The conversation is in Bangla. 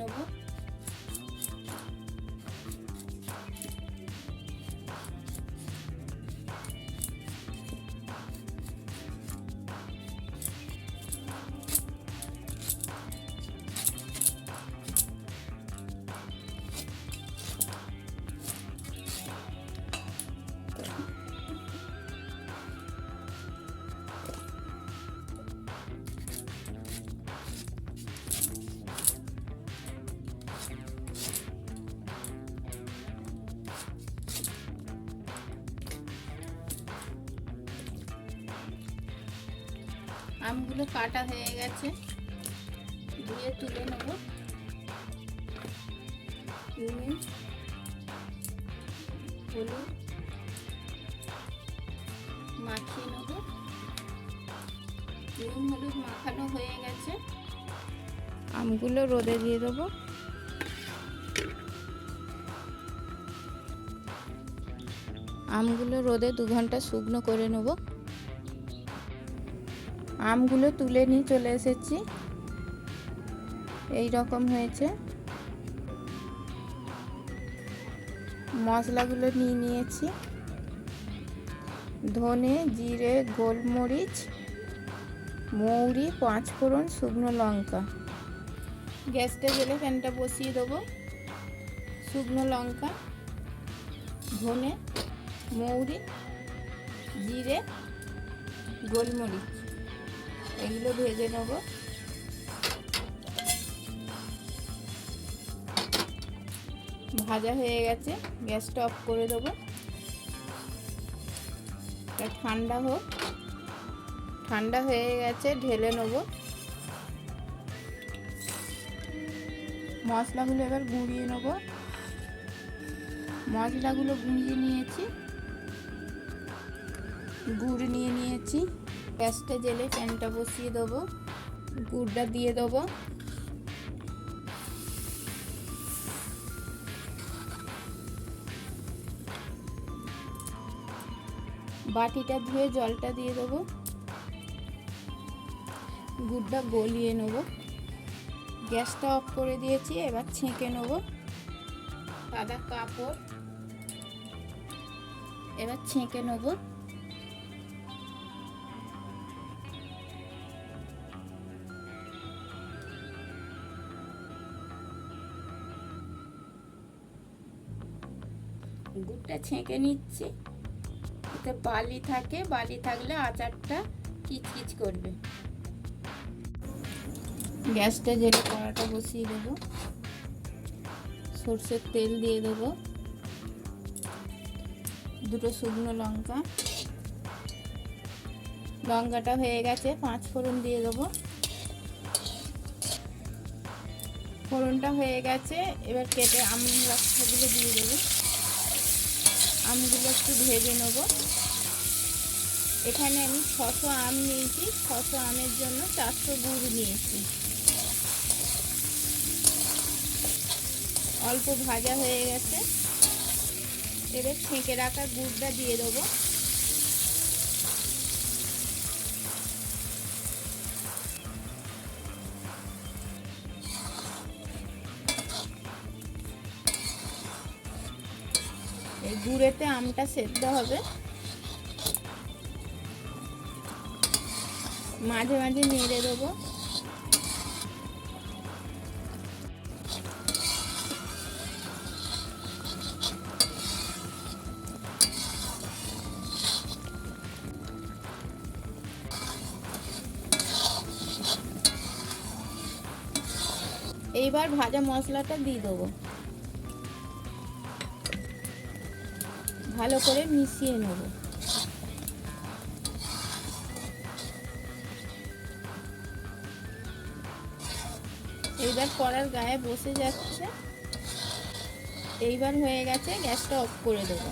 নেব। আমগুলো কাটা হয়ে গেছে, ধুয়ে তুলে নেব। নুন, হলুদ মাখিয়ে নেব। নুন হলুদ মাখানো হয়ে গেছে, আমগুলো রোদে দিয়ে দেবো। আমগুলো রোদে 2 ঘন্টা শুকনো করে নেব। আমগুলো তুলে নিয়ে চলে এসেছি, এই রকম হয়েছে। মশলাগুলো নিয়ে নিয়েছি, ধনে, জিরে, গোলমরিচ, মৌরি, 5 ফোড়ন, শুকনো লঙ্কা। গ্যাসটা জ্বেলে প্যানটা বসিয়ে দেবো। শুকনো লঙ্কা, ধনে, মৌরি, জিরে, গোলমরিচ এগুলো ভেজে নেব। ভাজা হয়ে গেছে, গ্যাসটা অফ করে দেবো। ঠান্ডা হোক। ঠান্ডা হয়ে গেছে, ঢেলে নেব। মশলাগুলো এবার গুঁড়িয়ে নেব। মশলাগুলো গুঁড়িয়ে নিয়েছি, গুড় নিয়ে নিয়েছি। গ্যাসটা জ্বেলে প্যানটা বসিয়ে দেবো, গুড়টা দিয়ে দেবো। বাটিটা ধুয়ে জলটা দিয়ে দেবো। গুড়টা গলিয়ে নেব। গ্যাসটা অফ করে দিয়েছি, এবার ছেঁকে নেব। সাদা কাপড় এবার ছেঁকে নেব। গুড়টা ছেঁকে নিচ্ছি, এতে বালি থাকে, বালি থাকলে আচারটা কিচকিচ করবে। গ্যাসটা জ্বেলে কড়াটা বসিয়ে দেবো। সরষের তেল দিয়ে দেবো। 2 শুকনো লঙ্কা, লঙ্কাটা হয়ে গেছে, 5 ফোড়ন দিয়ে দেবো। ফোড়নটা হয়ে গেছে, এবার কেটে আমগুলো দিয়ে দেবো। আমগুলো একটু ভেজে নেব। এখানে আমি 600 আম নিয়েছি, 600 আমের জন্য 400 গুড় নিয়েছি। অল্প ভাজা হয়ে গেছে, এবার ছেঁকে রাখা গুড়টা দিয়ে দেবো। এই গুড়েতে আমটা সেদ্ধ হবে। মাঝে মাঝে নেড়ে দেবো। এইবার ভাজা মশলাটা দিয়ে দেবো। ভালো করে মিশিয়ে নেব। এইবার কড়ার গায়ে বসে যাচ্ছে। এইবার হয়ে গেছে, গ্যাসটা অফ করে দেবো।